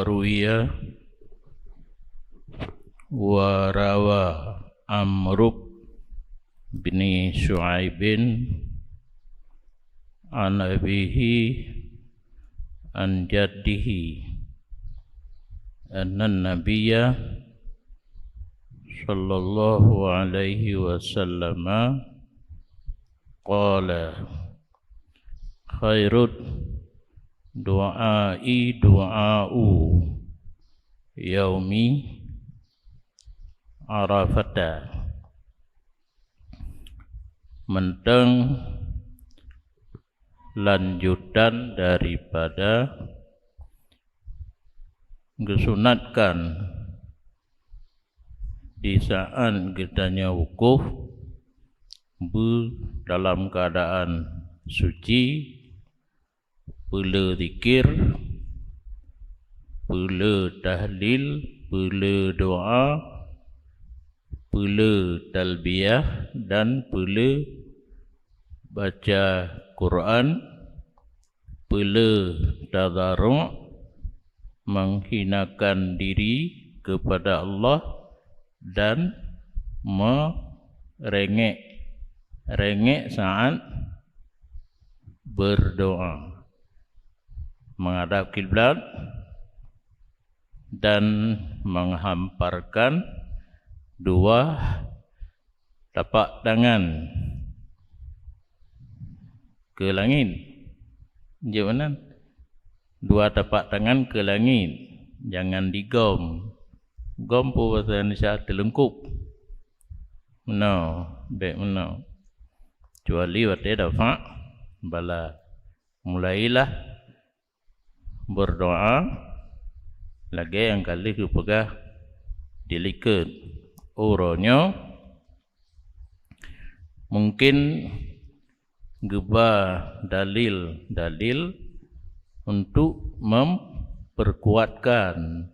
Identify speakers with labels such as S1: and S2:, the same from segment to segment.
S1: waruya warawa Amr bin Shu'aibin an abihi an jaddihi anna nabiyya sallallahu alaihi wasallam qala khairud du'ai du'a'u yaumi arafata. Menteng lanjutan daripada disunatkan di saat gedanya wukuf dalam keadaan suci, pula zikir, pula tahlil, pula doa, pula talbiyah, dan pula baca Quran, pula tadarru', menghinakan diri kepada Allah, dan merengek saat berdoa, menghadap kiblat dan menghamparkan dua tapak tangan ke langit. Gimana? Dua tapak tangan ke langit, jangan digom. Gom pun bahasa Indonesia telengkup. Baik menau. Kecuali waktu dafa bala mulailah berdoa lagi yang kali kepegah dilikat uronyo mungkin gebah dalil untuk memperkuatkan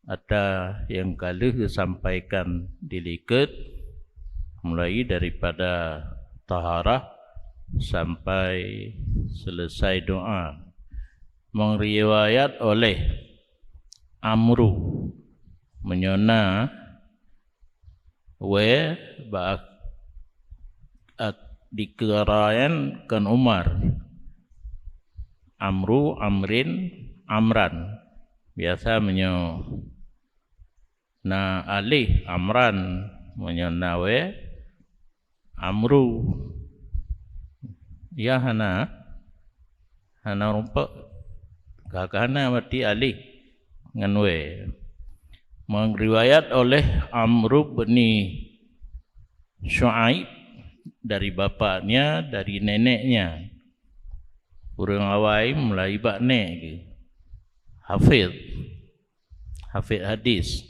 S1: ada yang kali disampaikan dilikat mulai daripada taharah sampai selesai doa. Meriwayat oleh Amru menyona dikerayan kan Umar, Amru, Amrin, Amran, biasa menyo na alih Amran menyona Amru, ya hana rumpuk kakana mati alih ngan meriwayat oleh Amr bin Shu'aib dari bapaknya, dari neneknya. Orang awai mulai bakne hafid hadis.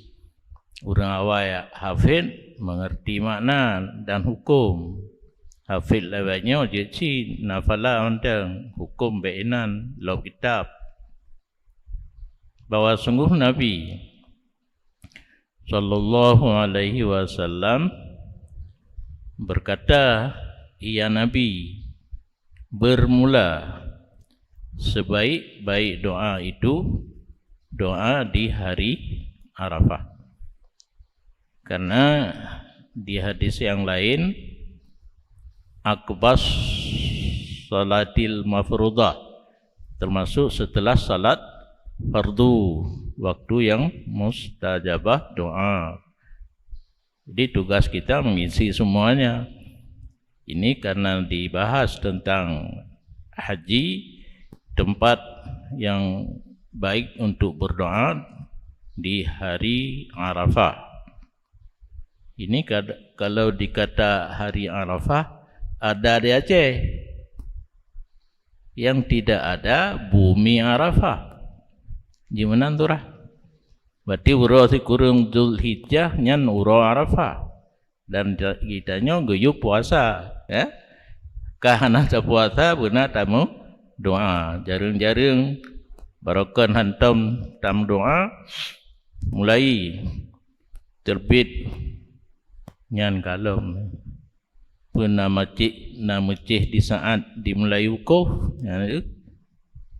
S1: Orang awai hafid mengerti makna dan hukum. Hafid lawannya jadi nafala undang hukum bainan law kitab. Bahwa sungguh Nabi sallallahu alaihi wasallam berkata, ia Nabi bermula sebaik-baik doa itu doa di hari Arafah. Karena di hadis yang lain akbas salatil mafrudah, termasuk setelah salat fardu, waktu yang mustajabah doa. Jadi tugas kita mengisi semuanya. Ini karena dibahas tentang haji, tempat yang baik untuk berdoa di hari Arafah. Ini kalau dikata hari Arafah, ada di Aceh. Yang tidak ada bumi Arafah. Gimana turah? Berarti urus kurung Zulhijjah nyan uro Arafah. Dan kitanya guyup puasa, ya. Kahana puasa benar tamu doa. Jarang-jarang barokan hantam tam doa mulai terbit nyan kalom pun nama cik di saat dimulai wukuf, ya,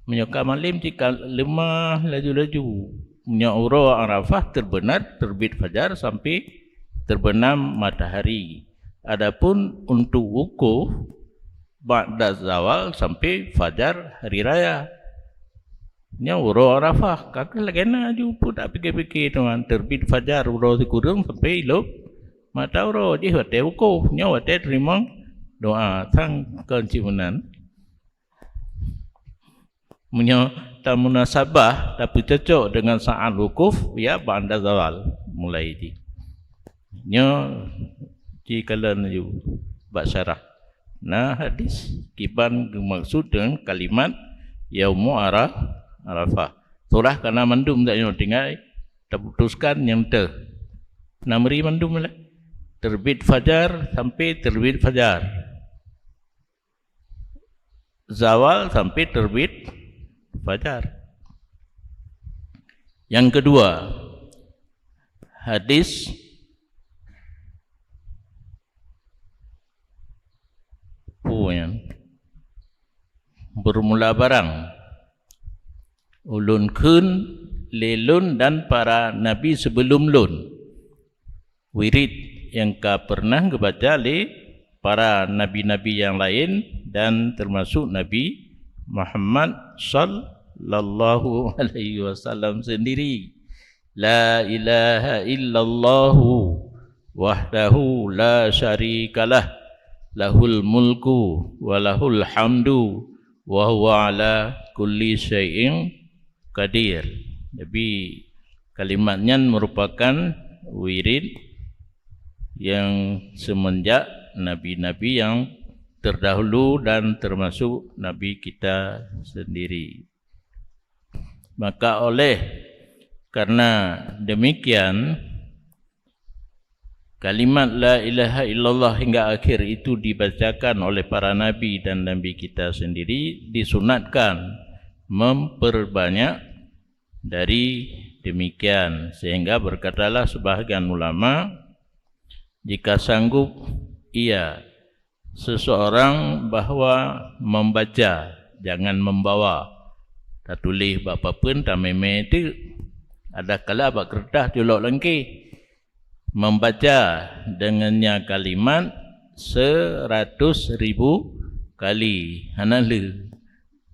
S1: menyokap malam jika lemah laju-laju Nyauro Arafah terbenar terbit fajar sampai terbenam matahari. Adapun untuk wukuf ba'da zawal sampai fajar hari raya. Nyauro Arafah kakak lagi nak jumpa tak fikir-fikir tuan terbit fajar uro kurung sampai ilok mata uro je hotel wukuf nyawa hotel terima doa sang kenciunan. Punya tak munasabah tapi cocok dengan saat wukuf ya ba'da zawal mulai di nya jikalan ju bak syarah nah hadis kiban maksud dengan kalimat yaumu arafah surah kana mandum tak nyo tinggal terputuskan yang namri mandum lah terbit fajar sampai terbit fajar zawal sampai terbit fajar. Yang kedua, hadis bermula barang ulun kun lelun dan para nabi sebelum lun wirid yang pernah kebaca oleh para nabi-nabi yang lain dan termasuk Nabi Muhammad sallallahu alaihi wasallam sendiri. La ilaha illallah wahdahu la syarikalah lahul mulku wa lahul hamdu wa huwa ala kulli syai'in qadir. Jadi kalimatnya merupakan wirid yang semenjak nabi-nabi yang terdahulu dan termasuk Nabi kita sendiri. Maka oleh karena demikian kalimat la ilaha illallah hingga akhir itu dibacakan oleh para Nabi dan Nabi kita sendiri disunatkan memperbanyak dari demikian. Sehingga berkatalah sebahagian ulama jika sanggup ia seseorang bahawa membaca jangan membawa tak tulis apa pun tak meme itu ada kala bak kertas julok lengki membaca dengannya kalimat 100,000 kali hanalu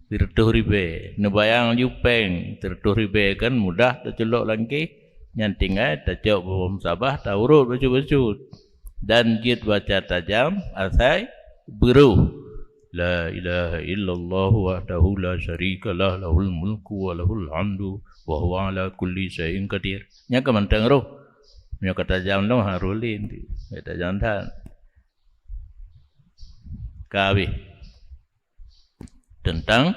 S1: 30,000 nebayang jupeng 30,000 kan mudah tak julok lengki nyantingai tak jauh bom sabah tak urut baju-baju dan jid baca tajam asai beruh la ilaha illallah wahdahu la syarikalah lahul mulku wa lahul hamdu wa huwa ala kulli syai'in qadir nya kemantang roh nya kata jam no harulin kata jantan kawi tentang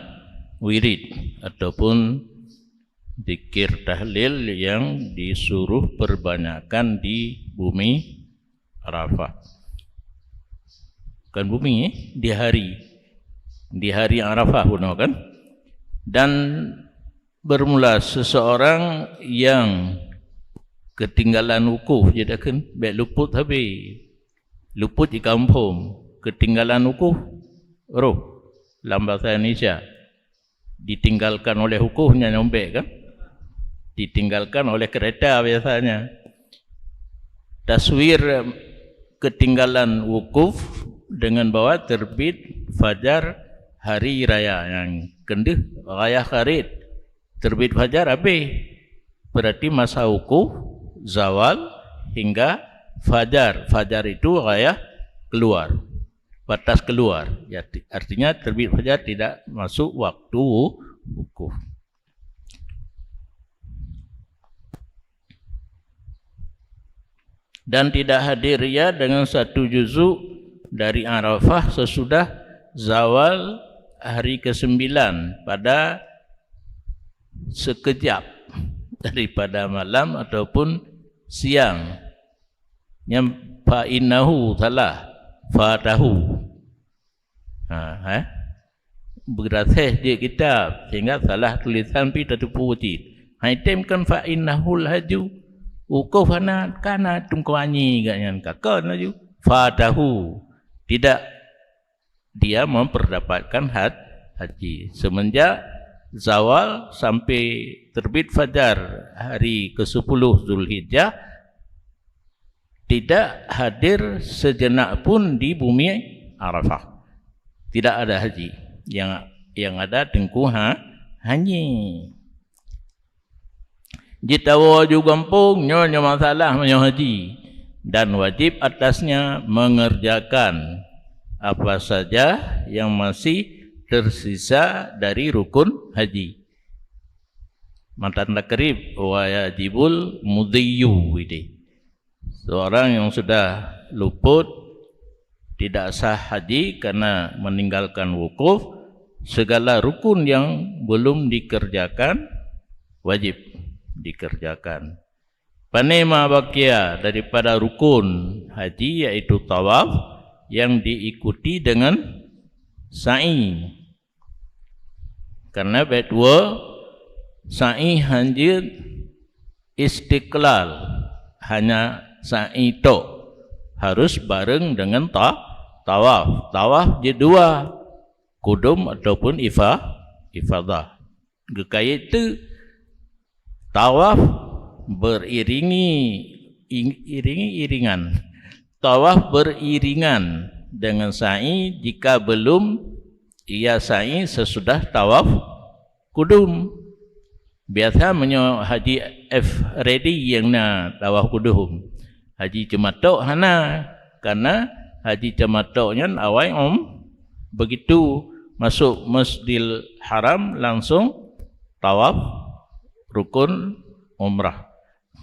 S1: wirid ataupun zikir tahlil yang disuruh perbanyakan di bumi Arafah. Bukan bumi di hari Arafah pun kan. Dan bermula seseorang yang ketinggalan wukuf jadi kan baik luput habis. Luput di kampung, ketinggalan wukuf roh dalam bahasa Indonesia. Ditinggalkan oleh wukufnya nyombek kan? Ditinggalkan oleh kereta biasanya. Taswir ketinggalan wukuf dengan bawa terbit fajar hari raya yang kendih raya Kharid terbit fajar habis berarti masa wukuf zawal hingga fajar itu raya keluar batas keluar ya, artinya terbit fajar tidak masuk waktu wukuf. Dan tidak hadir ia dengan satu juzuk dari Arafah sesudah zawal hari ke-9 pada sekejap daripada malam ataupun siang. Yang fa'innahu salah fatahu. Berasih dia kitab sehingga salah tulisan pi tertipu wajib. Item kan fa'innahul haju wukuf kana tungkuanyi ganyan kakon laju fatahu tidak dia memperdapatkan haji semenjak zawal sampai terbit fajar hari ke-10 Zulhijjah tidak hadir sejenak pun di bumi Arafah. Tidak ada haji. Yang ada tengku haji. Jitawa juga kampung nyonya masalah menyo haji dan wajib atasnya mengerjakan apa saja yang masih tersisa dari rukun haji. Matan takrib wajibul mudhiyu ini. Seorang yang sudah luput tidak sah haji karena meninggalkan wukuf, segala rukun yang belum dikerjakan wajib dikerjakan. Panema bakia daripada rukun haji yaitu tawaf yang diikuti dengan sa'i. Karena bedua sa'i hanya istiqlal, hanya sa'i tok, harus bareng dengan tawaf. Tawaf je dua, kudum ataupun ifadah. Gekaya itu tawaf iringan. Tawaf beriringan dengan sa'i jika belum ia sa'i sesudah tawaf kudum. Biasa menyo haji ready yang na tawaf kudum. Haji cematok hana, karena haji cematoknya awal begitu masuk Masjidil Haram langsung tawaf rukun umrah,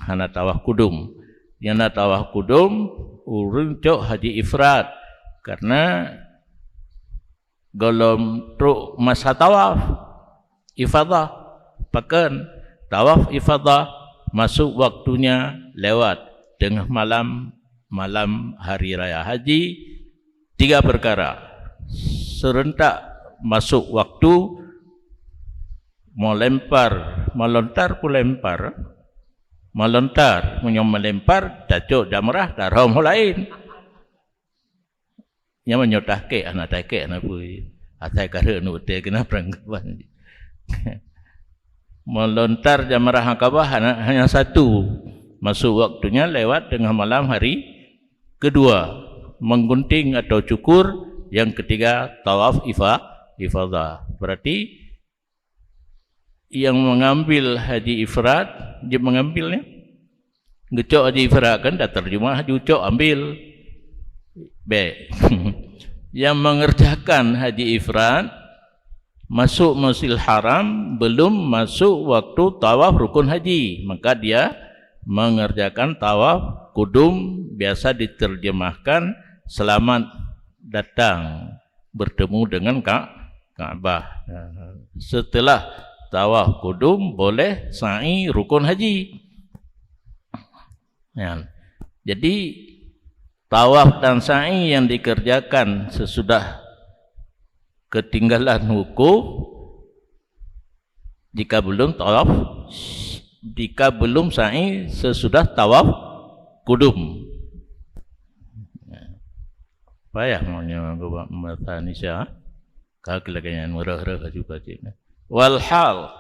S1: hana tawaf kudum. Yang na tawaf kudum urun cok haji ifrad, karena golom truk masa tawaf ifadah, pakan tawaf ifadah masuk waktunya lewat tengah malam hari raya haji. 3 perkara serentak masuk waktu, melontar melempar cacok jamrah darah lain yang menyotahke anak take anak pui atai kare nu te kena perangkapan melontar jamrah Akabah hanya satu, masuk waktunya lewat tengah malam hari kedua, menggunting atau cukur, yang ketiga tawaf ifadah. Berarti yang mengambil haji ifrad, dia mengambilnya ngecok haji ifrad kan dah terjemah haji ucok ambil baik. Yang mengerjakan haji ifrad masuk Masjidil Haram belum masuk waktu tawaf rukun haji, maka dia mengerjakan tawaf kudum, biasa diterjemahkan selamat datang bertemu dengan Ka'bah. Setelah tawaf kudum boleh sa'i rukun haji. Ya. Jadi tawaf dan sa'i yang dikerjakan sesudah ketinggalan wukuf, jika belum tawaf, jika belum sa'i sesudah tawaf kudum. Payah maunya gua Matanisa kagelaganya murah-murah juga cina. Walhal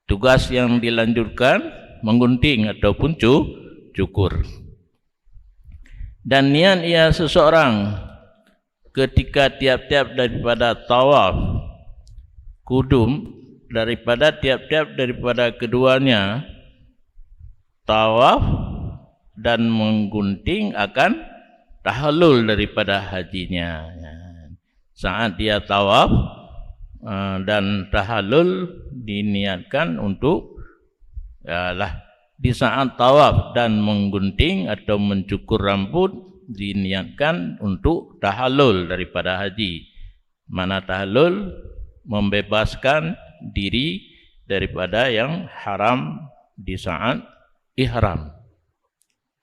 S1: tugas yang dilanjutkan menggunting ataupun cukur. Dan niat ia seseorang ketika tiap-tiap daripada tawaf kudum, daripada tiap-tiap daripada keduanya tawaf dan menggunting akan tahallul daripada hajinya. Saat dia tawaf dan tahallul diniatkan untuk di saat tawaf dan menggunting atau mencukur rambut diniatkan untuk tahallul daripada haji. Mana tahallul membebaskan diri daripada yang haram di saat ihram.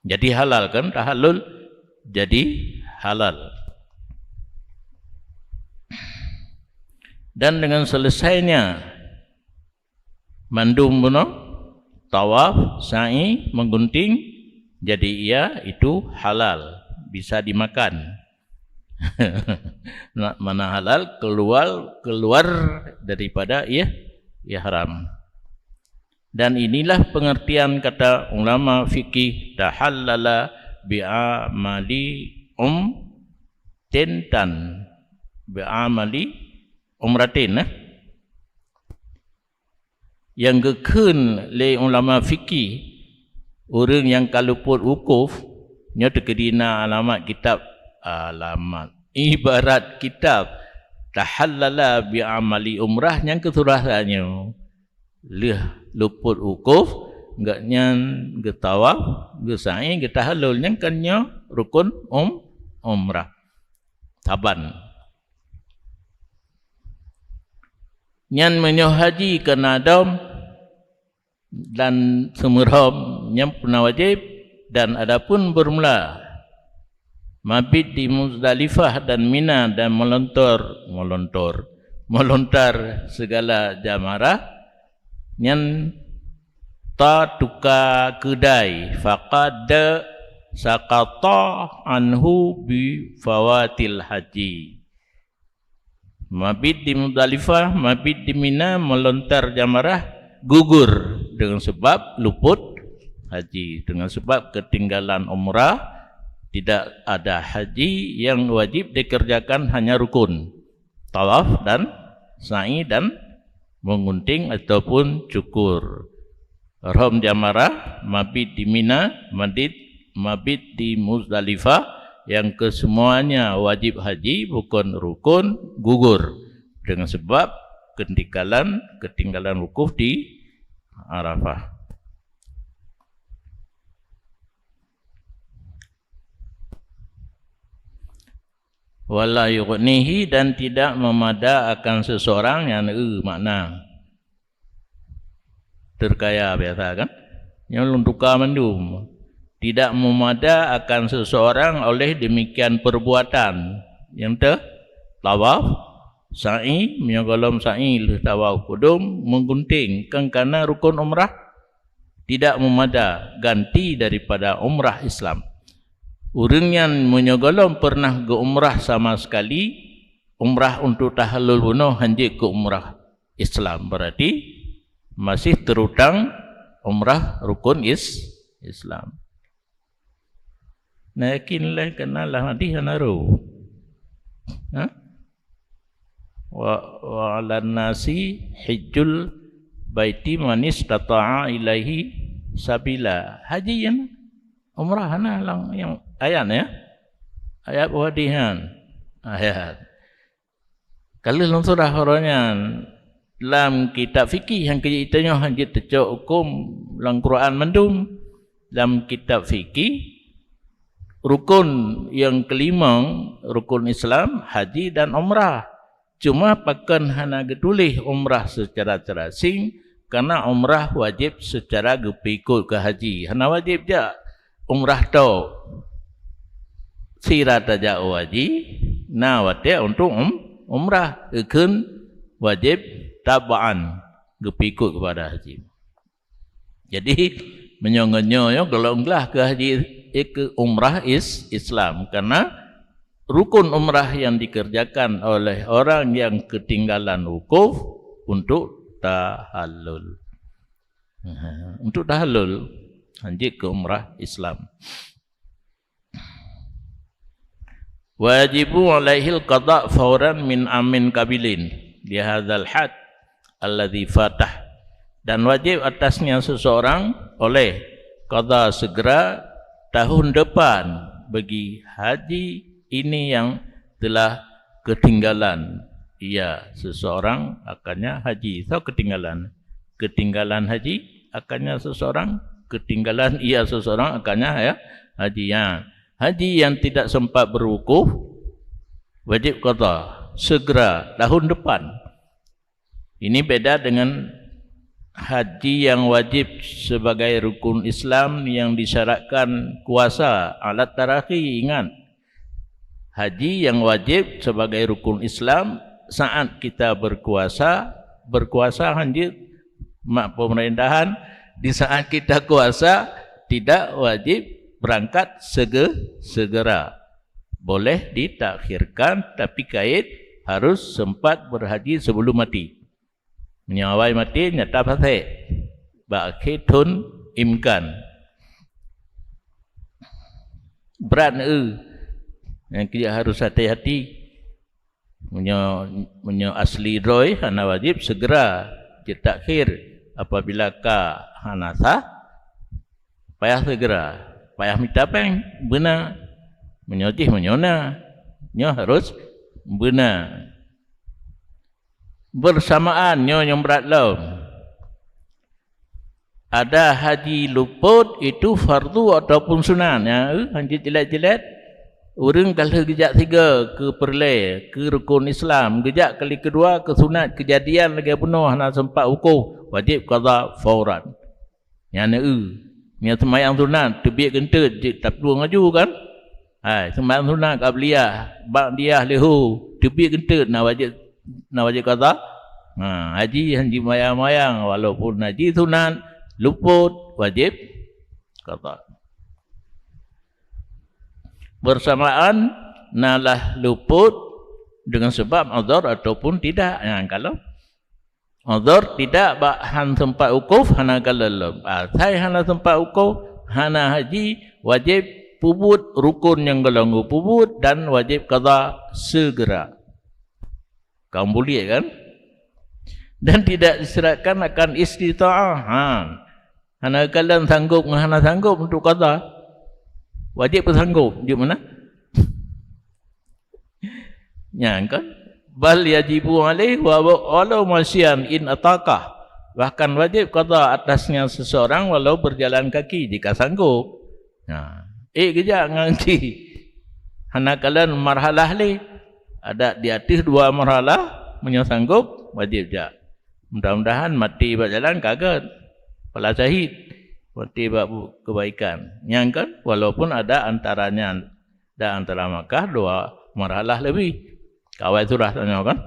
S1: Jadi halal kan tahallul, jadi halal. Dan dengan selesainya mandum bunuh tawaf, sa'i, menggunting, jadi ia itu halal, bisa dimakan. Mana halal keluar daripada ia ihram. Dan inilah pengertian kata ulama fikih tahallala bi'amali tentan bi'amali umratin yang gekun le ulama fikih orang yang kaluput wukuf nya terkedina alamat kitab ibarat kitab tahallala bi'amali umrah yang keturasannya leh luput wukuf enggak nyan getawaf gesai getahallul yang kannya rukun umrah taban nyan menyoh haji kena dom dan semerhom yang pernah wajib dan adapun bermula mabit di Muzdalifah dan Mina dan melontar segala jamarah nyan ta tuka kedai faqad saqata anhu bi fawatil haji. Mabit di Muzdalifah, mabit di Mina, melontar jamarah gugur dengan sebab luput haji, dengan sebab ketinggalan umrah. Tidak ada haji yang wajib dikerjakan, hanya rukun tawaf dan sa'i dan mengunting ataupun cukur. Ihram jamarah, mabit di Mina, mabit di Muzdalifah, yang kesemuanya wajib haji bukan rukun, gugur dengan sebab ketinggalan wukuf di Arafah. Wala yughnihi, dan tidak memada akan seseorang yang makna terkaya biasa kan, yang luntuka mendum, tidak memada akan seseorang oleh demikian perbuatan yang tawaf, sa'i, menyogolom sa'i, tawaf kudum, menggunting kan karena rukun umrah tidak memada, ganti daripada umrah Islam. Orang yang menyogolom pernah ke umrah sama sekali, umrah untuk tahallul bunuh hanya ke umrah Islam, berarti masih terutang umrah rukun Islam. Nah, yakinlah kenalah hadis naru. Wa 'alan nasi hijjul baiti man istata'a ilaihi sabila. Haji yang umrah lang yang ayat ya. Ayat wadihan. Ayat. Kalau dalam surah Al-Quran dalam kitab fikih yang keitanya hanya tecok hukum dalam Quran mendum dalam kitab fikih rukun yang kelima, rukun Islam, haji dan umrah. Cuma pakan hana getulih umrah secara terasing, karena umrah wajib secara gepikut ke haji. Hana wajib je umrah tau sirat aja wajib, na wate untuk umrah ikun wajib tabaan gepikut kepada haji. Jadi menyongonyo kalau englah ke haji ke umrah Islam, karena rukun umrah yang dikerjakan oleh orang yang ketinggalan wukuf untuk tahallul. Untuk tahallul lanjut ke umrah Islam. Wajibu alaihil qada' fauran min amin kabilin di hadzal had alladhi fatah, dan wajib atasnya seseorang oleh qada segera tahun depan bagi haji ini yang telah ketinggalan. Ia seseorang akannya haji. So ketinggalan haji akannya seseorang, ketinggalan ia seseorang akannya ya haji. Haji yang tidak sempat berwukuf wajib qada segera tahun depan. Ini beda dengan haji yang wajib sebagai rukun Islam yang disyaratkan kuasa alat tarakhi. Ingat, haji yang wajib sebagai rukun Islam saat kita berkuasa hanya mak pemerintahan. Di saat kita kuasa tidak wajib berangkat segera, boleh ditakhirkan, tapi kait harus sempat berhaji sebelum mati. Menyawai mati nyata pasai. Bak thun imkan. Berat yang kita harus hati-hati. Menyo asli roy hana wajib segera ditakhir apabila ka hana sah payah segera payah minta peng benar menyotih menyona nyo harus benar bersamaan nyo yang berat lo ada haji luput itu fardu ataupun sunan ya haji jelat-jelat orang kalau gejak 3 ke perleh, ke rukun Islam, gejak kali kedua ke sunat kejadian lagi penuh nak sempat wukuf, wajib qada fauran. Yang yang sembahyang sunat tebiak kentut tak perlu ngaju kan? Hai, sembahyang sunat qabliyah, ba'diyah lehu, tebiak kentut nak wajib qada. Haji mayang-mayang walaupun haji sunat luput wajib qada. Bersamaan nalah luput dengan sebab uzur ataupun tidak. Kalau uzur tidak han tempat wukuf hana kalalum. Sai hana tempat wukuf hana haji wajib pubut rukun yang gelanggu pubut dan wajib qada segera. Kamu boleh kan? Dan tidak disyaratkan akan istita'ah. Hana kalan sanggup hana sanggup untuk qada. Wajib bersanggup di mana? Ya kan? Bal yajibu alaih wa walau masyan in ataqah. Bahkan wajib qada atasnya seseorang walau berjalan kaki jika sanggup. Kejap nganti. Hanakalan marhalah li ada di atas 2 marhalah menyanggup wajib jak. Mudah-mudahan mati berjalan kaget. Pala syahid. Mati bab kebaikan. Yang kan walaupun ada antaranya dan antara Makkah 2 marhalah lebih. Kawai surah tanya kan?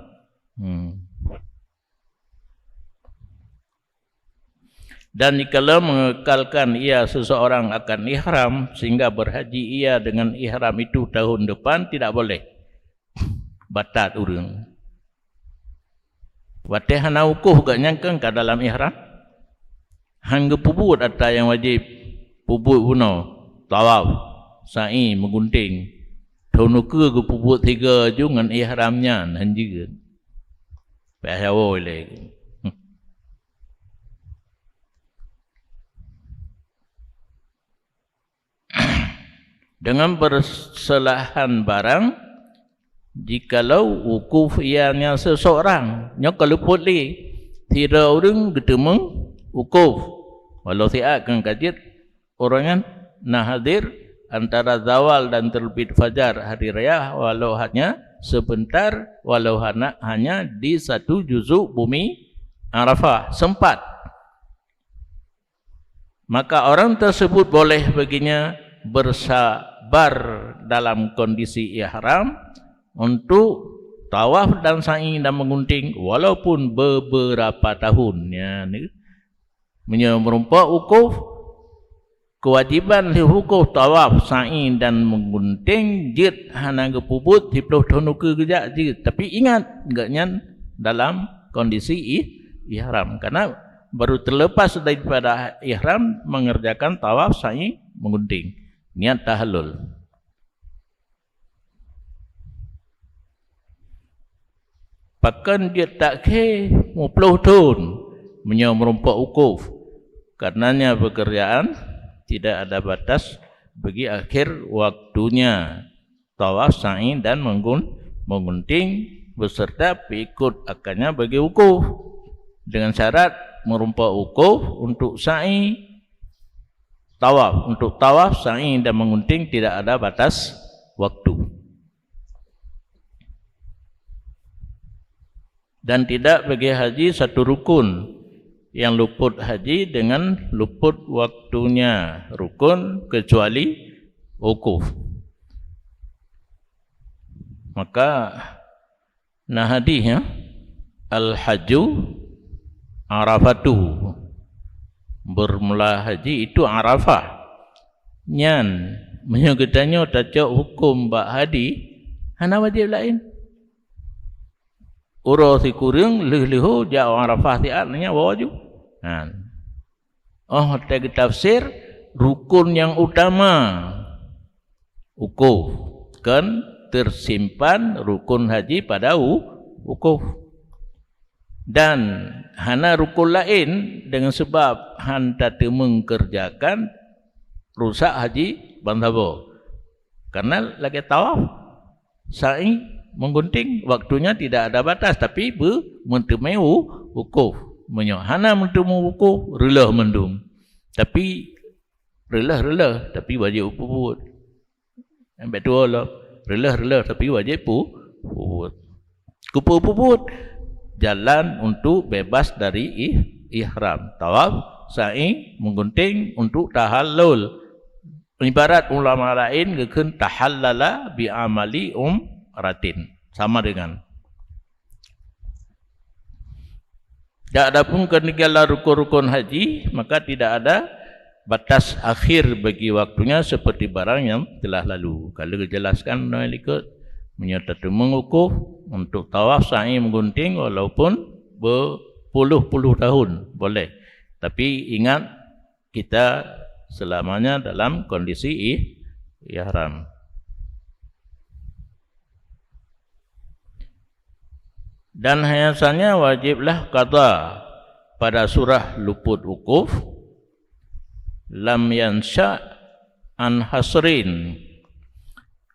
S1: Dan jikalau mengekalkan ia seseorang akan ihram sehingga berhaji ia dengan ihram itu tahun depan tidak boleh. Batat urang. Wateh hana ukuh gak nyangkang ke dalam ihram. Hangga pubut ada yang wajib pubut puno tawaf sa'i menggunting tonuke ke pubut 3 jungan ihramnya hanjiga payah lagi dengan persalahan barang jikalau wukuf ianya seseorang nya kalau putli tidak orang getemeng wukuf walau siap kan kajian orangan nah hadir antara zawal dan terbit fajar hari raya walau hanya sebentar walau hanya di 1 juzuk bumi Arafah sempat maka orang tersebut boleh baginya bersabar dalam kondisi ihram untuk tawaf dan sa'i dan mengunting walaupun beberapa tahun ya ni menyerumpa wukuf kewajiban wukuf tawaf sa'i dan menggunting jid hana gepubut 10 tahun ke gejak jid tapi ingat enggaknya dalam kondisi ihram karena baru terlepas daripada ihram mengerjakan tawaf sa'i menggunting niat tahallul pakan dia tak ke 10 tahun menyerumpa wukuf karenanya pekerjaan tidak ada batas bagi akhir waktunya tawaf sa'i dan menggunting beserta pikut akannya bagi wukuf dengan syarat merumpa wukuf untuk sa'i tawaf untuk tawaf sa'i dan menggunting tidak ada batas waktu dan tidak bagi haji satu rukun yang luput haji dengan luput waktunya rukun kecuali wukuf. Maka nah hadisnya al-hajju arafatuhu bermula haji itu Arafah nyan menyogetanya tajak hukum bak hadi hana wajib lain uro si kurang leh-lehu ja Arafah tiatnya bawa ju. Tadi tafsir rukun yang utama wukuf kan tersimpan rukun haji pada wukuf. Dan hana rukun lain dengan sebab hanta mengerjakan rusak haji bandabo. Karena lagi tawaf, sa'i, menggunting, waktunya tidak ada batas tapi mentemui wukuf. Hana mentemui wukuf, relah mendum. Tapi relah tapi wajib puput. Sampai tua lah. Relah tapi wajib puput. Puput jalan untuk bebas dari ihram. Tawaf, sa'i, menggunting untuk tahallul. Ibarat ulama lain gekeun tahallala bi amali ratin. Sama dengan. Tak ada pun keninggalan rukun-rukun haji, maka tidak ada batas akhir bagi waktunya seperti barang yang telah lalu. Kalau dijelaskan ikut menyertai mengukuf untuk tawaf, sa'i, menggunting walaupun berpuluh-puluh tahun boleh. Tapi ingat kita selamanya dalam kondisi ihram. Dan hiasannya wajiblah qada pada surah luput wukuf lam yansha an hasrin,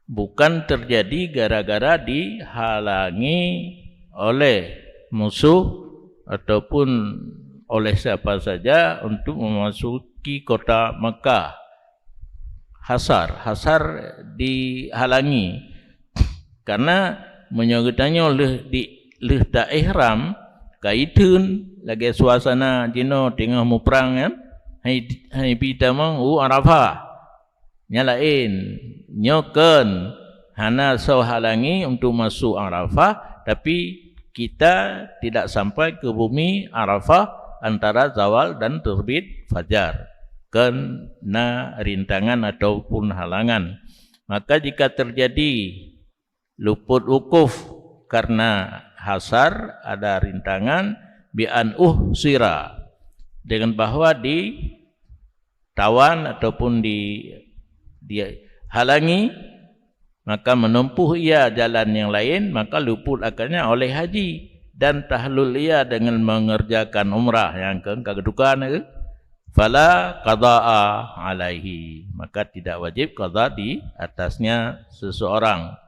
S1: bukan terjadi gara-gara dihalangi oleh musuh ataupun oleh siapa saja untuk memasuki kota Makkah. Hasar dihalangi karena menyertanya oleh tak ihram kaitun lagi suasana jino tengah mu perang kan. Hai pita mang Arafah nyalain nyoken hana so halangi untuk masuk Arafah, tapi kita tidak sampai ke bumi Arafah antara zawal dan terbit fajar kena rintangan ataupun halangan. Maka jika terjadi luput wukuf karena hasar, ada rintangan, bi'an sira, dengan bahwa ditawan ataupun dihalangi, maka menempuh ia jalan yang lain, maka luput akannya oleh haji. Dan tahlul ia dengan mengerjakan umrah yang kedukaan itu, fala qada'a alaihi, maka tidak wajib qada di atasnya seseorang.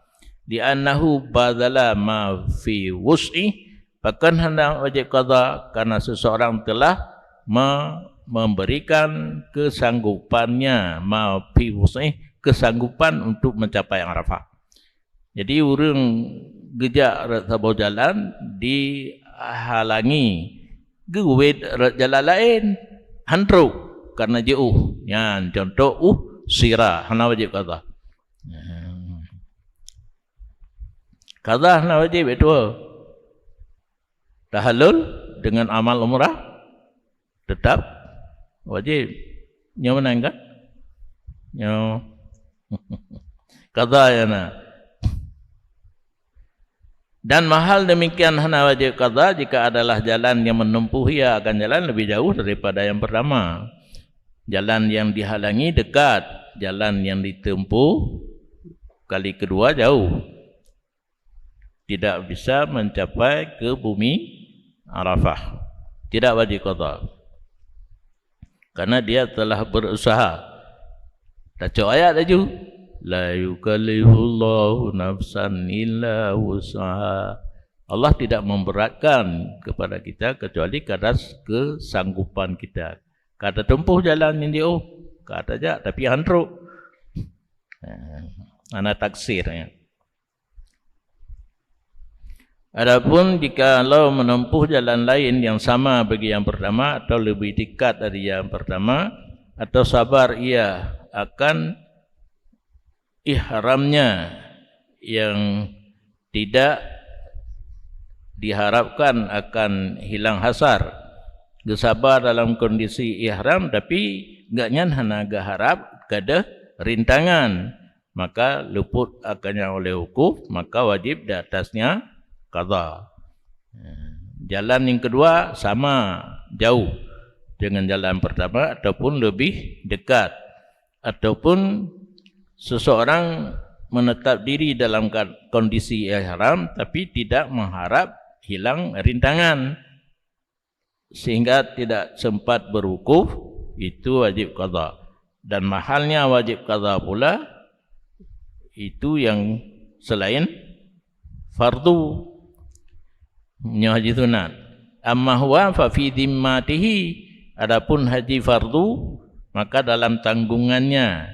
S1: Di annahu badala ma fi wus'i, bahkan hendak wajib qada karena seseorang telah memberikan kesanggupannya, ma fi wus'i, kesanggupan untuk mencapai Arafah. Jadi orang gejak sabau jalan dihalangi gewet jalan lain hantruk karena jauh. Yang contoh sirah hana wajib qada. Qada hana wajib itu tahallul dengan amal umrah tetap wajib. Nyo menang kan? Nyo qada ya na. Dan mahal demikian hana wajib qada jika adalah jalan yang menempuh ia akan jalan lebih jauh daripada yang pertama. Jalan yang dihalangi dekat, jalan yang ditempuh kali kedua jauh. Tidak bisa mencapai ke bumi Arafah. Tidak wajib qada. Karena dia telah berusaha. Tajuk ayat tadi. La yukallifullahu nafsan illa wus'aha. Allah tidak memberatkan kepada kita kecuali kadar kesanggupan kita. Kata tempuh jalan yang jauh, kata jak tapi hantruk. Ana taksir. Adapun jika Allah menempuh jalan lain yang sama bagi yang pertama atau lebih dekat dari yang pertama, atau sabar ia akan ihramnya yang tidak diharapkan akan hilang hasar, gesabar dalam kondisi ihram tapi enggaknya hana harap kada rintangan, maka luput akannya oleh wukuf, maka wajib di atasnya qada. Jalan yang kedua sama jauh dengan jalan pertama ataupun lebih dekat, ataupun seseorang menetap diri dalam kondisi ihram tapi tidak mengharap hilang rintangan sehingga tidak sempat berwukuf, itu wajib qada. Dan mahalnya wajib qada pula itu yang selain fardu, haji sunat. Amma huwa fa fi dhimmatihi, adapun haji fardu maka dalam tanggungannya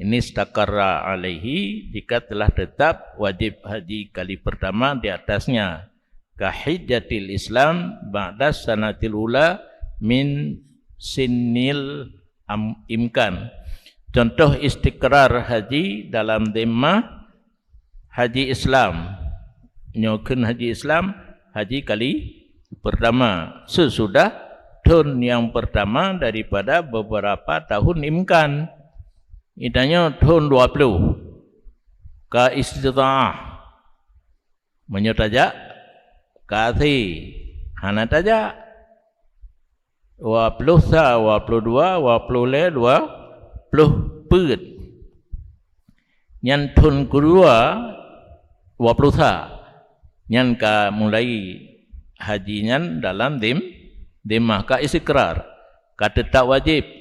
S1: ini istaqarra alaihi, jika telah tetap wajib haji kali pertama di atasnya, ka hijjatil Islam ba'da sanatil ula min sinnil imkan. Contoh istiqrar haji dalam dhimmah haji Islam, nyokeun haji Islam haji kali pertama sesudah tahun yang pertama daripada beberapa tahun imkan. Idanya tahun 20 ka istita'ah menyotajak kasi hana tajak 20 sa 22 20 20 put nyan tahun kedua 20 sa nyan ka mulai haji nyan dalam dhimmah ka istiqrar ka tetap wajib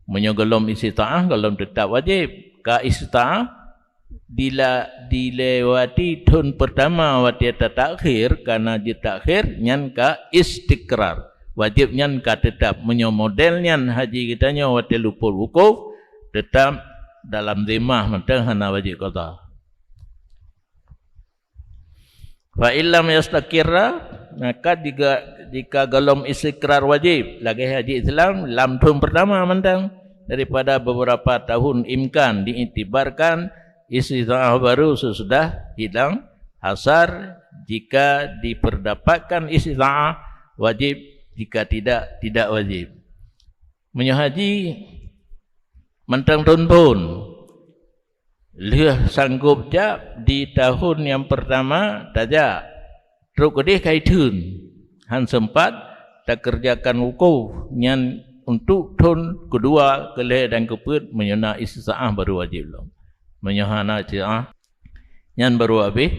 S1: menyogelom istita'ah galom tetap wajib ka istita'ah dilewati tahun pertama wati takhir karena di takhir nyan ka istiqrar wajib nyan ka tetap menyomodel nyan haji kita nya wati lupul wukuf tetap dalam dhimmah mentang hana wajib qada. Fa illam yastaqirra, maka jika galom istiqrar wajib lagi haji Islam dalam tahun pertama mentang daripada beberapa tahun imkan, diiktibarkan istita'ah baru sesudah hilang hasar. Jika diperdapatkan istita'ah wajib, jika tidak wajib. Menyohaji mentang tahun-tahun leh sanggup jak di tahun yang pertama tajak teruk kedih kaitun han sempat tak kerjakan wukuf nyan untuk tahun kedua keleh dan keput menyana istita'ah baru wajib lah menyahana istita'ah nyan baru habis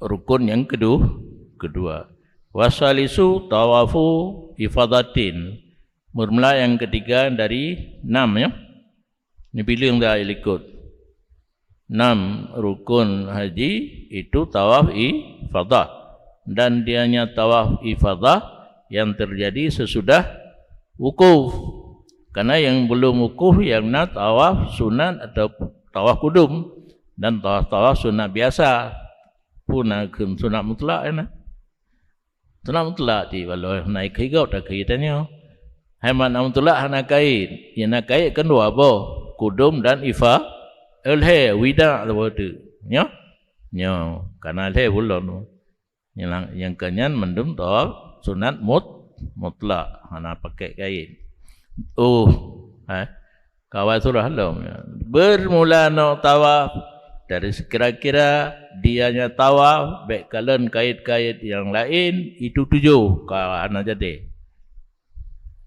S1: rukun yang kedua wasalisu tawafu ifadatin mula yang ketiga dari 6 ya ni pilih dah ikut 6 rukun haji itu tawaf ifadah, dan dianya tawaf ifadah yang terjadi sesudah wukuf. Karena yang belum wukuf yang nak tawaf sunat atau tawaf kudum, dan tawaf sunat biasa pun sunat mutlak ya. Sunat mutlak di walau naik kigau tak kaitannya. Hemat mutlak hana kait, yang nak kait kan dua boh, kudum dan ifadah. Elhe wida tu nya karena elhe bulan yang kenyan mendum tawaf sunat mutlak hana pakai kain. Kawal surah halam bermula nak tawaf dari sekira-kira dianya tawaf baik kalian kait-kait yang lain itu 7 hana jadi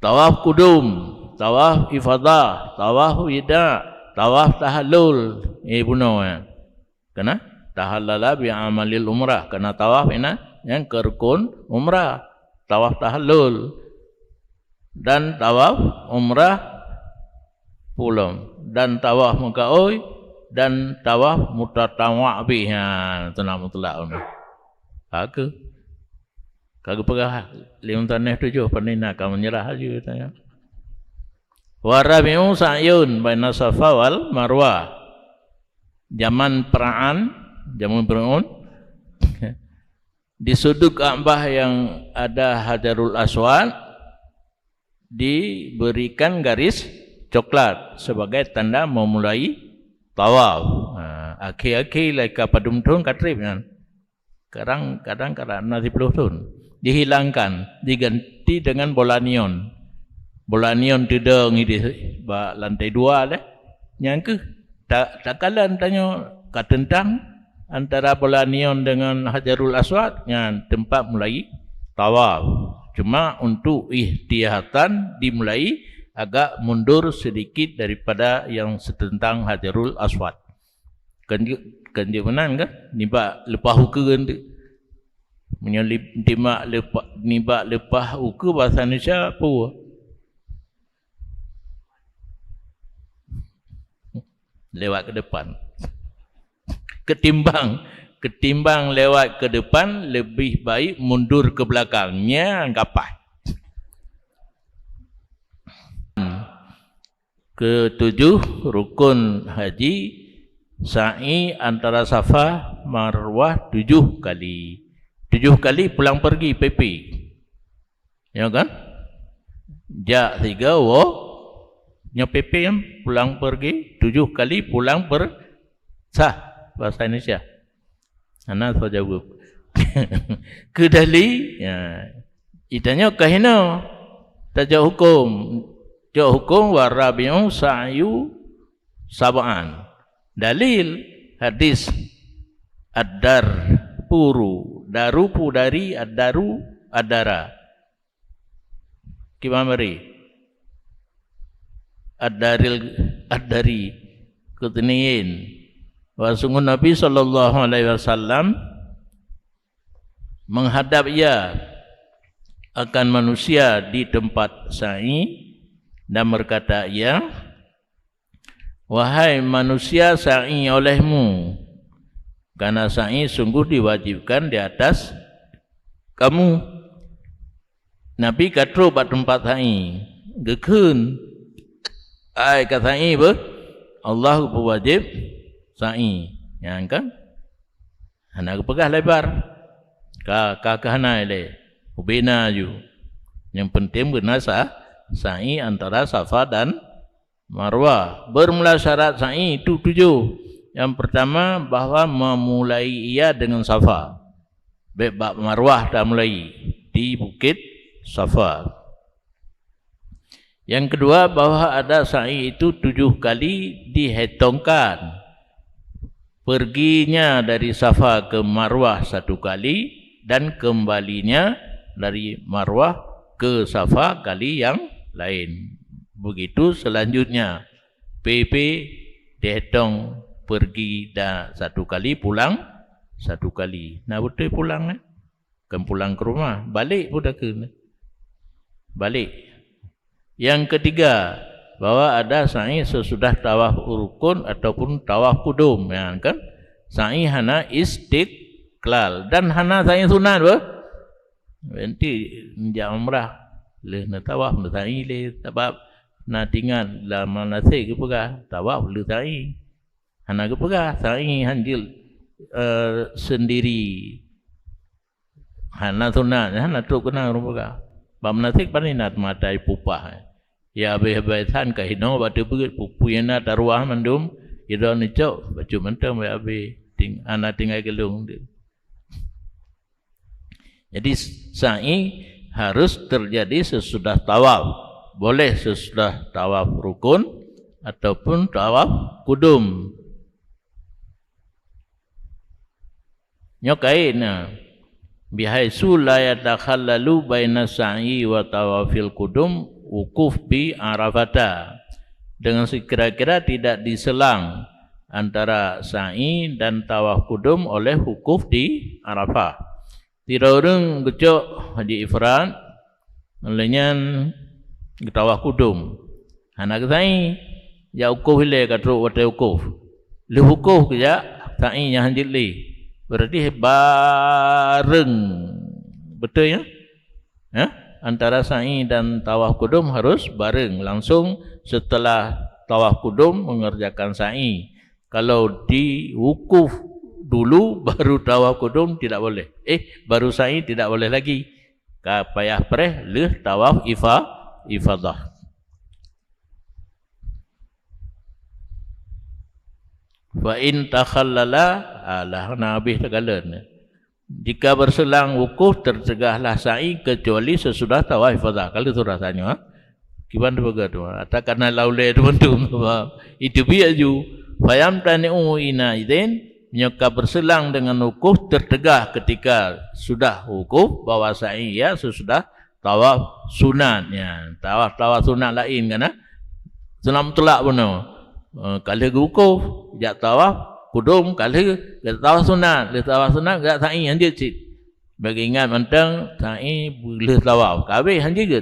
S1: tawaf kudum, tawaf ifadah, tawaf wida, tawaf tahallul bunuh kena tahallala bi amalil umrah, kena tawaf yang kerukun umrah, tawaf tahallul dan tawaf umrah pulang dan tawaf mukaoi dan tawaf mutatawa biha tanah mutlak kagak pegah 5 tanah 7 panina kamu menyerah aja katanya. Warabi'u sa'yun baina Safa wal Marwah. Zaman peraan, zaman perun di sudut Ka'bah yang ada Hajarul Aswad diberikan garis coklat sebagai tanda memulai tawaf. Akhir-akhir leka padumtun katrib kan. Kadang nanti pelutun dihilangkan, diganti dengan bola neon. Bola neon tudung di lantai 2 dah. Yang ke tak kalan tanya kat tentang antara bola neon dengan Hajarul Aswad yang tempat mulai tawaf. Cuma untuk ihtiyatan dimulai agak mundur sedikit daripada yang setentang Hajarul Aswad. Kanjeng menan kan? Nibak lepah uka kan? Menyelip nibak lepah uka bahasa Indonesia apa? Lewat ke depan. Ketimbang lewat ke depan, lebih baik mundur ke belakangnya kapai. Ketujuh, rukun haji, sa'i antara Safa Marwah 7 kali. 7 kali pulang pergi PP. Ya kan? Jak 3 nya PP yang pulang pergi 7 kali pulang sah bahasa Indonesia. Anak saya jawab. Kedali ya. Itanya kahina tajak hukum warabi'u sa'yu sab'an. Dalil hadis ad-dar puru daru pudari ad-daru ad-dara. Kimamari ad-dari keteniin. Wasungguh Nabi SAW menghadap ia akan manusia di tempat sa'i dan berkata ia, wahai manusia, sa'i olehmu, karena sa'i sungguh diwajibkan di atas kamu. Nabi kata buat tempat sa'i gekun ai kata sa'i ber Allah berwajib sa'i yang kan hana pegah lebar ka hana le ubina ju yang penting benar sa'i antara Safa dan Marwah. Bermula syarat sa'i itu 7. Yang pertama bahawa memulai ia dengan Safa. Bab Marwah dah mulai di bukit Safa. Yang kedua bahawa ada sa'i itu 7 kali dihitungkan. Perginya dari Safa ke Marwah 1 kali dan kembalinya dari Marwah ke Safa kali yang lain. Begitu selanjutnya PP dihitung pergi dah 1 kali, pulang 1 kali. Nah betul pulang kan pulang ke rumah, balik pun dah kena. Balik. Yang ketiga, bahwa ada sa'i sesudah tawaf rukun ataupun tawaf kudum, ya kan? Sa'i hana istiqlal dan hana sa'i sunat bah. Nanti njak umrah, le na tawaf na sa'i le sebab na tinggal lama nasi ke pegah tawaf le sa'i. Hana ke pegah sa'i hanjil sendiri. Hana sunat, hana tu kena pegah. Bab nasi pani nat matai pupah. Ya habis-habisan ke hidung batu perut pupuyana taruah mandum ida ni cok baca mentam ya habis anak tinggal gelung dia. Jadi sa'i harus terjadi sesudah tawaf. Boleh sesudah tawaf rukun ataupun tawaf kudum. Nyokaina bihaisu la yatakhallalu baina sa'i wa tawafil kudum wukuf bi Arafata, dengan sekira-kira tidak diselang antara sa'i dan tawaf kudum oleh wukuf di Arafah. Tidak orang gecok haji ifrad olehnya tawaf kudum. Anak sa'i ya wukuf le katro wate wukuf. Le wukuf ya sa'i yang hanjil le. Berarti bareng. Betul ya? Ya? Antara sa'i dan tawaf kudum harus bareng. Langsung setelah tawaf kudum mengerjakan sa'i. Kalau di wukuf dulu baru tawaf kudum tidak boleh. Baru sa'i tidak boleh lagi. Payah pereh leh tawaf ifadah. Fa in takhallala alah nabi tagalan. Jika berselang wukuf tercegahlah sa'i kecuali sesudah tawaf ifadah. Kalau itu rasanya, gimana begitu? Atakan laulai itu bentuk itu biar ju. Fayam tani'u ina idin Menyokap berselang dengan wukuf tertegah ketika sudah wukuf bahawa sa'i ya sesudah tawaf sunatnya. Tawaf sunat lain kan? Sunat mutlak pun. Kalau wukuf, jak tawaf kudum, kalau tawaf sunat, jak sa'i hanya cik. Bagi ingat mentang sa'i boleh tawaf. Kabeh hanya ke?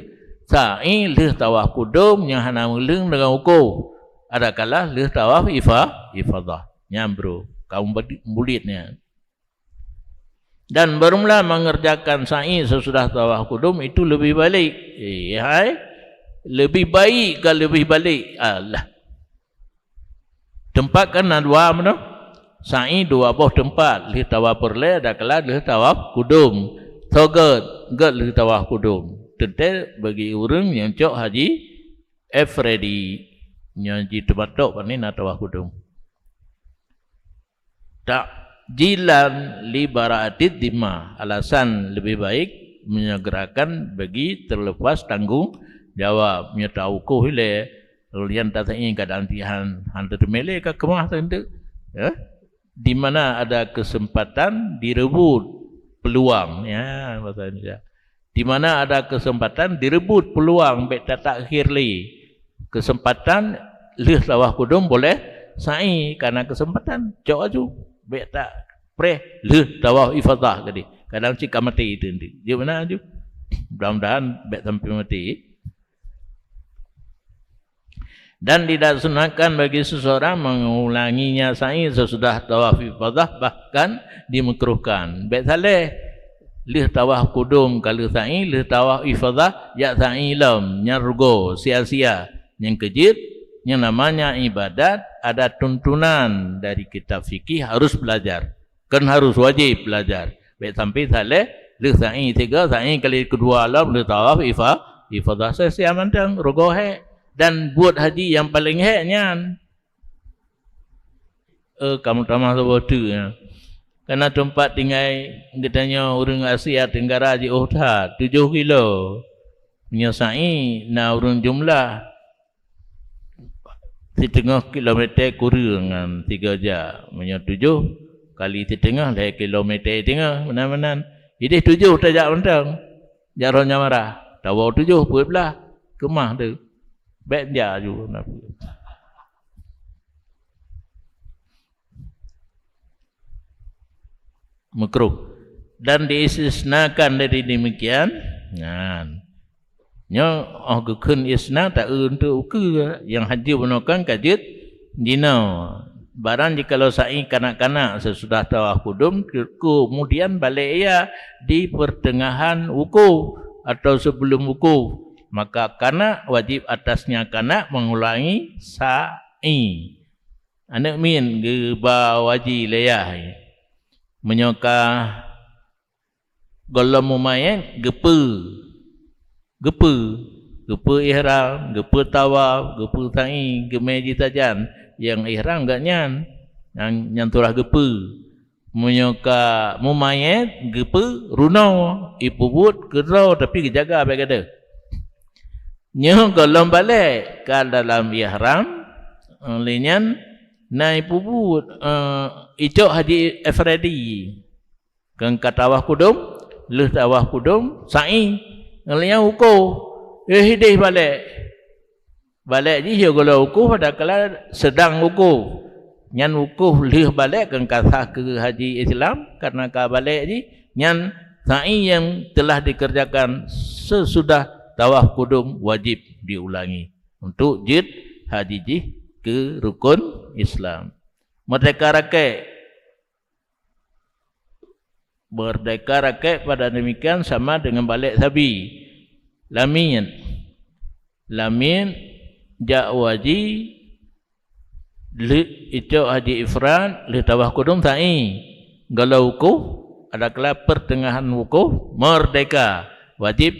S1: Sa'i leh tawaf kudum yang hana meleng dengan wukuf. Ada kala leh tawaf ifadah. Nyambru kaum bulitnya. Dan bermula mengerjakan sa'i sesudah tawaf kudum itu lebih baik. Lebih baik ke lebih balik? Allah. Tempat kan ada dua mana? Sa'i dua buah tempat. Leh tawaf perle ada kala leh tawaf kudum. Get leh tawaf kudum. Tentu bagi orang yang cok haji Efredi yang di tempat tok ni nak tawaf kudum. Tak jilan li bara'atid dimah. Alasan lebih baik menyegerakan bagi terlepas tanggung jawab. Menyata ukuh ile yang tak ingin keadaan tihan hantar mele ke kemah tentu. Ya? Di mana ada kesempatan direbut peluang. Ya, bahasa Indonesia. Di mana ada kesempatan direbut peluang baik tak akhir li. Kesempatan leh tawaf kudum boleh sa'i karena kesempatan. Cok aju. Baik tak pre leh tawaf ifadah tadi. Kadang cik mati itu nanti. Dia mana aju? Mudah-mudahan baik sampai mati. Dan tidak sunahkan bagi seseorang mengulanginya sa'i sesudah tawaf ifadah, bahkan dimakruhkan. Baik saleh leh tawaf kudum kalau sa'i, leh tawaf ifadah ya sa'i lam nyargo sia-sia. Yang kejit yang namanya ibadat ada tuntunan dari kitab fikih harus belajar. Kan harus wajib belajar. Baik sampai saleh leh sa'i 3 sa'i kali kedua alam leh tawaf ifadah sia mantang rogohe. Dan buat haji yang paling heknya kamu tamah sebuah ya. Karena tempat tinggal katanya orang Asia Tenggara haji Uhud 7 kilo. Menyesai na orang jumlah 1,5 kilometer kurang dengan 3 jam. Punya 7 kali 1,5 lah kilometer tengah mana-mana. Jadi 7 tajak mentang. Jarangnya marah. Tahu 7 buat belah. Kemah tu. Baik dia juga. Makruh. Dan diistisnakan dari demikian. Nya keun isna tak untuk ke yang haji menakan kajit dino barang jikalau sa'i kanak-kanak sesudah tawaf kudum kemudian balik ia di pertengahan wukuf atau sebelum wukuf, maka kanak wajib atasnya kanak mengulangi sa'i. Anak min geba wajib layah menyoka golom mumayyan gepe ihram, gepe tawaf, gepe sa'i, gemeji tajan yang ihram enggak nyan yang turah gepe menyoka mumayat gepe runau ipubut kerau tapi kejaga baik ada nyo golom balik ke dalam ihram lenyan na ipubut icok haji efradi kan katawah kudum leh tawah kudum sa'i ngeliat wukuf, hidih balik je kalau wukuf pada kala sedang wukuf, nyan wukuf lih balik kan kasah ke haji Islam karena ka balik je, nyan sa'i yang telah dikerjakan sesudah tawaf kudum wajib diulangi untuk jid haji je ke rukun Islam. Merdeka rakyat pada demikian sama dengan balik sabi. Lamin jak waji itu haji ifrad li tawaf kudum sa'i. Kalau wukuf ada kala pertengahan wukuf merdeka wajib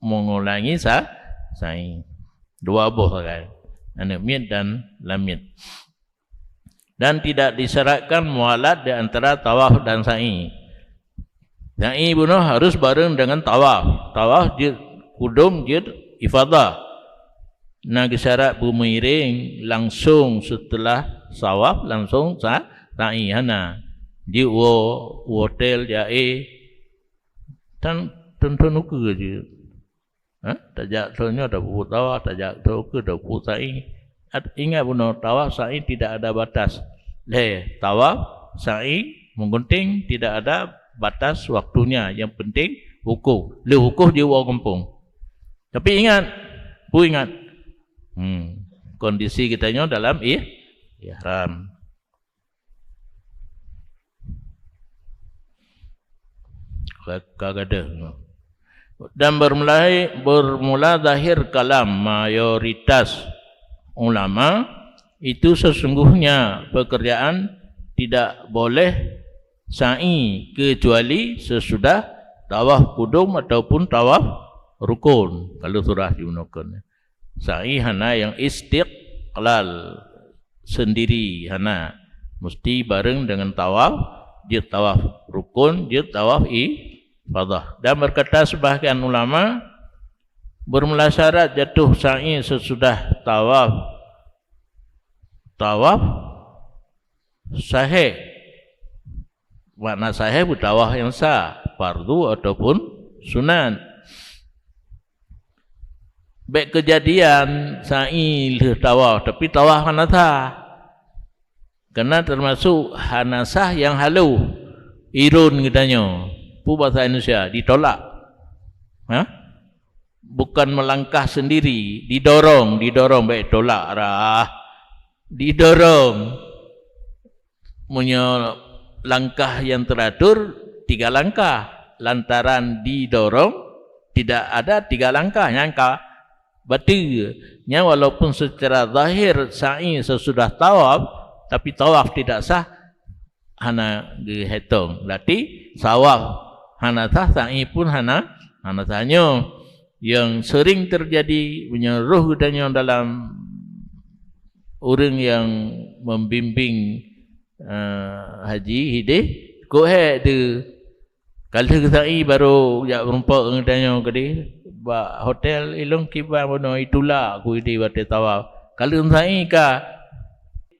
S1: mengulangi sa'i. Dua buah kan. Lamin dan lamin. Dan tidak disyaratkan mualat di antara tawaf dan sa'i. Sa'i bunuh harus bareng dengan tawaf. Tawaf jid kudum jid ifadah. Nah syarat bermiring langsung setelah tawaf langsung sa'i hana di hotel jae tan tonton ke je tajak tonyo ada pu tawaf tajak to ke ada pu sa'i. Ingat puno tawaf sa'i tidak ada batas. Tawaf sa'i menggunting tidak ada batas waktunya. Yang penting wukuf. Wukuf di orang kampung. Tapi ingat, kondisi kitanya dalam ihram. Dan bermula zahir kalam mayoritas ulama itu sesungguhnya pekerjaan tidak boleh sa'i kecuali sesudah tawaf kudum ataupun tawaf rukun. Kalau surah digunakan sa'i hana yang istiqlal sendiri, hana mesti bareng dengan tawaf, dia tawaf rukun, dia tawaf ifadah. Dan berkata sebahagian ulama bermula syarat jatuh sa'i sesudah tawaf sahih. Makna sahih tawaf yang sah, fardu ataupun sunan. Baik kejadian sa'i tawaf tapi tawaf hanasah. Kerana termasuk hanasah yang halu. Irun katanya. Pu bahasa Indonesia ditolak. Bukan melangkah sendiri, didorong baik tolak arah. Didorong. Punya langkah yang teratur 3 langkah. Lantaran didorong tidak ada 3 langkah nyangka. Berarti walaupun secara zahir sa'i sesudah tawaf tapi tawaf tidak sah, hana dihitung. Berarti tawaf hana sah, sa'i pun hana sahnya. Yang sering terjadi menyeruh katanya dalam orang yang membimbing haji hidih kok tu kalau sa'i baru jak berumpa katanya kadi ba hotel ilung kibar bono itulah aku hidih bate tawaf. Kalau sa'i ka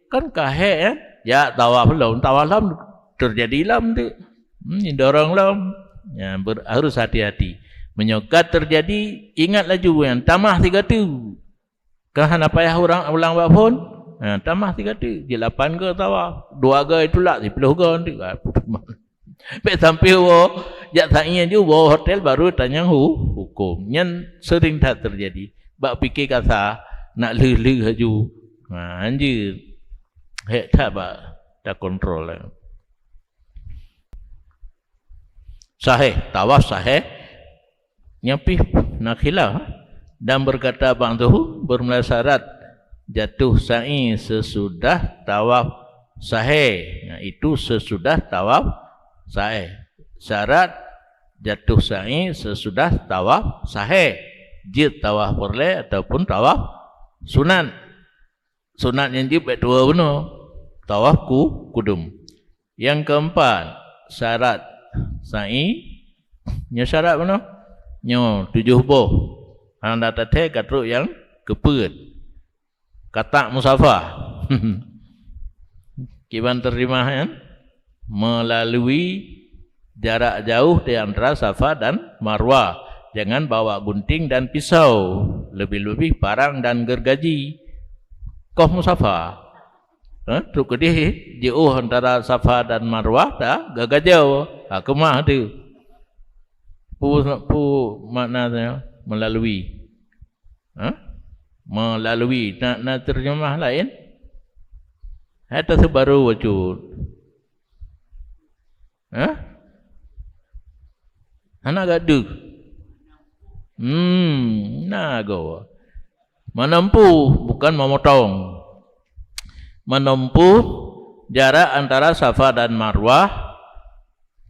S1: kan kahe ya tawaf belum terjadi lam tu dorong lam ya, harus hati-hati. Menyokat terjadi, ingat laju yang tamah 3 tu. Kan payah ulang pun tamah 3 tu. Dia 8 ke tawaf, 2 ke itulah 10 ke nanti. Baik sampai jak sa'inya je hotel baru tanya hukum. Yang sering tak terjadi. Bak fikir kata nak le haju. Anjir. Tak tak kontrol. Sahih, tawaf sahih. Nyapih nak khilaf dan berkata ba'duhu bermula syarat jatuh sa'i sesudah tawaf sahih. Itu sesudah tawaf sahih. Syarat jatuh sa'i sesudah tawaf sahih. Jid tawaf perle ataupun tawaf sunat. Sunat yang jib 2 benar. Tawaf kudum. Yang keempat, syarat sa'i nya syarat benar. Nyo 7 boh. Anda tateh katruk yang keput. Katak musafah. Kiban terima kan? Melalui jarak jauh di antara Safa dan Marwah. Jangan bawa gunting dan pisau. Lebih-lebih parang dan gergaji. Koh musafah. Truk kedih jauh antara Safa dan Marwah dah gagajau. Kemah tu. Pu maknanya melalui. Melalui nak terjemah lain. Itu baru wujud. Anak gaduh. Nago. Menempuh bukan memotong. Menempuh jarak antara Safa dan Marwah.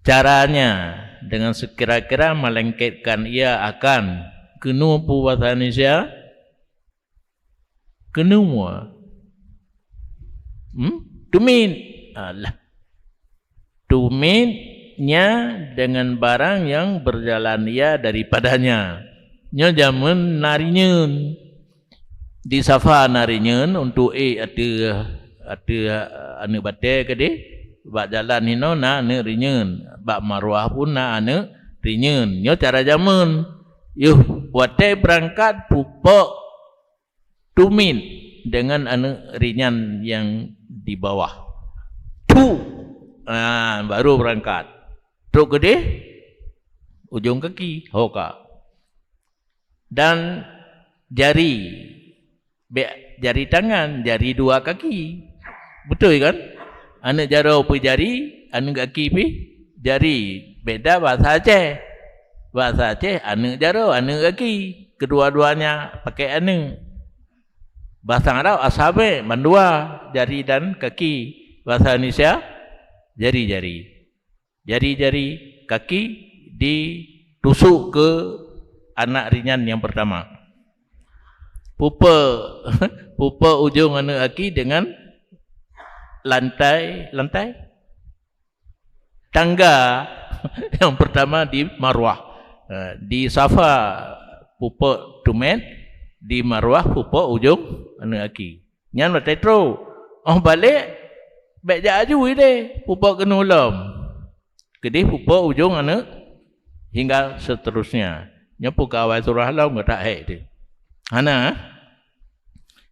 S1: Caranya dengan sekira-kira melengketkan ia akan kenu pu bahasa Indonesia kenu mua tumit tumitnya dengan barang yang berjalan ia daripadanya nya jamun narinyeun di Safa narinyeun untuk ada anu bate ke bak jalan hino na ane rinyeun, bak marwah pun na ane rinyeun. Nyo cara jamun. Yuh wate berangkat pupuk tumin dengan ane rinyan yang di bawah. Baru berangkat. Truk gede ujung kaki hoka. Dan jari tangan, jari dua kaki. Betul kan? Ane jaro pi jari, ane kaki pi jari. Beda bahasa Aceh. Bahasa Aceh ane jaro, ane kaki. Kedua-duanya pakai ane. Bahasa Arab asabe mandua, jari dan kaki. Bahasa Indonesia jari-jari. Jari-jari kaki ditusuk ke anak ringan yang pertama. Pupa ujung anak kaki dengan lantai tangga yang pertama di marwah. Di safa pupa tumen, di marwah pupa ujung anak kaki. Nyan batai tro. Balik baik jaju ide pupa kena ulam. Kedih pupa ujung anak hingga seterusnya. Nyapu kawai surah lau tak hai dia.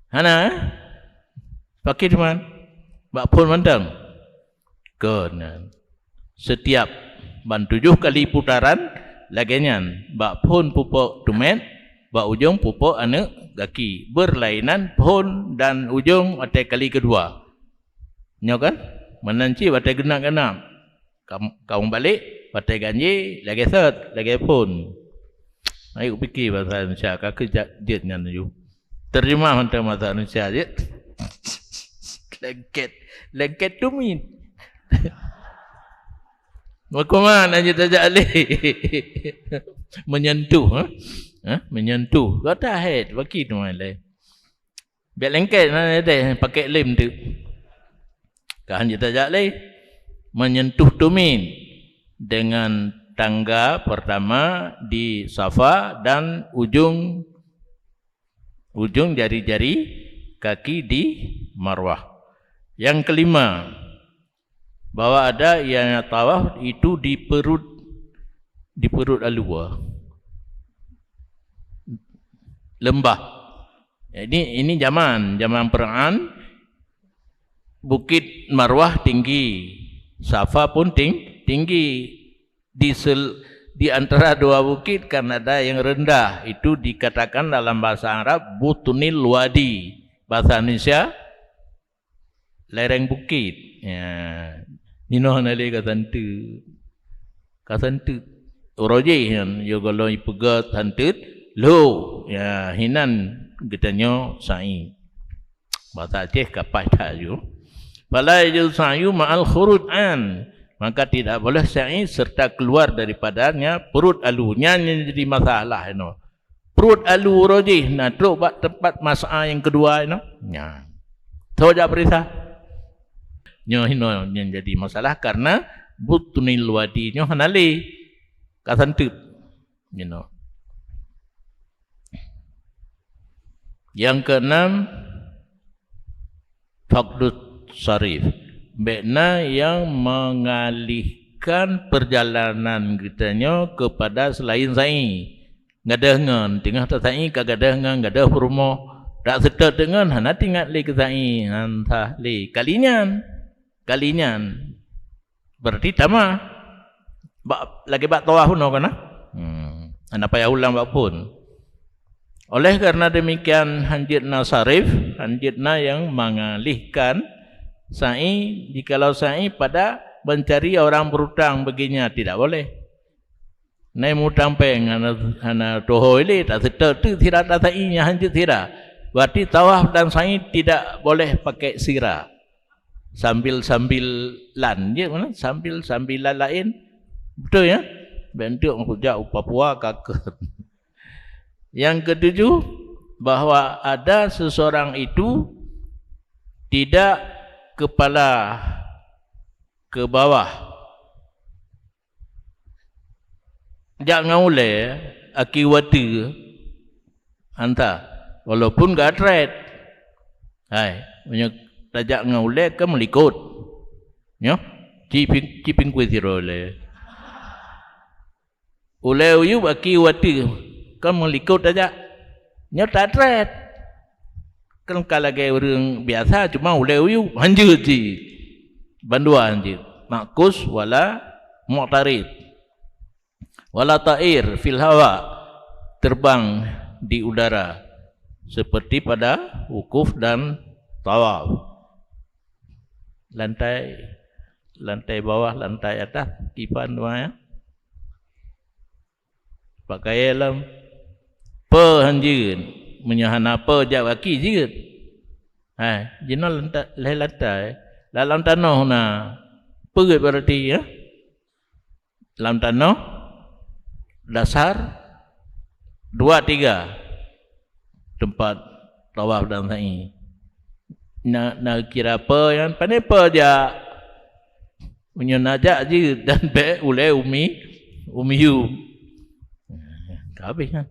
S1: Hana pakai cuman bak pun mandang kena setiap ban 7 kali putaran lagian bak pun pupuk tumen bak ujung pupuk anak kaki berlainan pun dan ujung atai kali kedua nyo kan menanci batai genap-genap kaum balik batai ganji lagi set lagi pun. Ayo fikir bahasa Indonesia kakak jatnya tu. Terjemah hantar bahasa Indonesia je. Lengket tu min. Makuman aja tajak alih. Menyentuh, menyentuh. Kata head bagi tu malai. Biar lengket mana ada pakai lem tu. Kan aja tajak alih. Menyentuh tu min dengan tangga pertama di safa dan ujung jari-jari kaki di marwah. Yang kelima, bahwa ada yang tawaf itu di perut alua. Lembah. Ini zaman perang. Bukit Marwah tinggi, safa pun tinggi. Di antara dua bukit kan ada yang rendah, itu dikatakan dalam bahasa Arab butunil wadi, bahasa Indonesia lereng bukit. Ya, nino nale kasantu oroje yang yo kalau ipegat hantut lo ya hinan getanyo sai bahasa Aceh kapai tayu fala yajuz sa'yu ma'al khurujan. Maka tidak boleh sa'i serta keluar daripadanya perut alunya yang jadi masalah you know. Perut alu rojih nah teruk buat tempat masalah yang kedua you know. Ya. Soja perisa. Nyo hino yang jadi masalah karena butunil wadi nyo hanali kasantut you know. Yang keenam faqdut sarif. Bekna yang mengalihkan perjalanan kitanya kepada selain sa'i. Ngadah ngan tengah tak sa'i kagadah ngan ngadah rumah tak sedar dengan hana tinggal li ke sa'i hantah li kalinyan berarti tama lagi bak tawaf no kana anda payah ulang bak pun. Oleh karena demikian hanjitna sarif, hanjitna yang mengalihkan sa'i, jikalau sa'i pada mencari orang berutang baginya tidak boleh. Nai mutang peng ana toho ile tak sedar tu tidak ada sa'inya hanjit tidak. Berarti tawaf dan sa'i tidak boleh pakai sirah. Sambil-sambilan je mana? Sambil-sambilan lain. Betul ya? Bentuk hujak Papua kakek. Yang ketujuh, bahwa ada seseorang itu tidak kepala ke bawah. Jangan oleh akiwati anta walaupun gak atret. Hai, punya tajak ngaulek ke melikut. Nyo, Cipin kuih tiro le. Uleu yu baki wati kan melikut aja. Nya tatret. Kan kalau kayak orang biasa cuma uleu yu hanjut ji. Bandua hanjut. Makus wala mu'tarid. Wala ta'ir fil hawa. Terbang di udara. Seperti pada wukuf dan tawaf. Lantai bawah, lantai atas, kipan dua ya. Pakai alam hanjin menyahana jak kaki jigit. Jenal lantai dalam tanah na perut berarti ya. Dalam tanah dasar 2-3 tempat tawaf dan sa'i. Nak kira apa yang pandai apa je punya najak je dan be umi yu. Habis kan.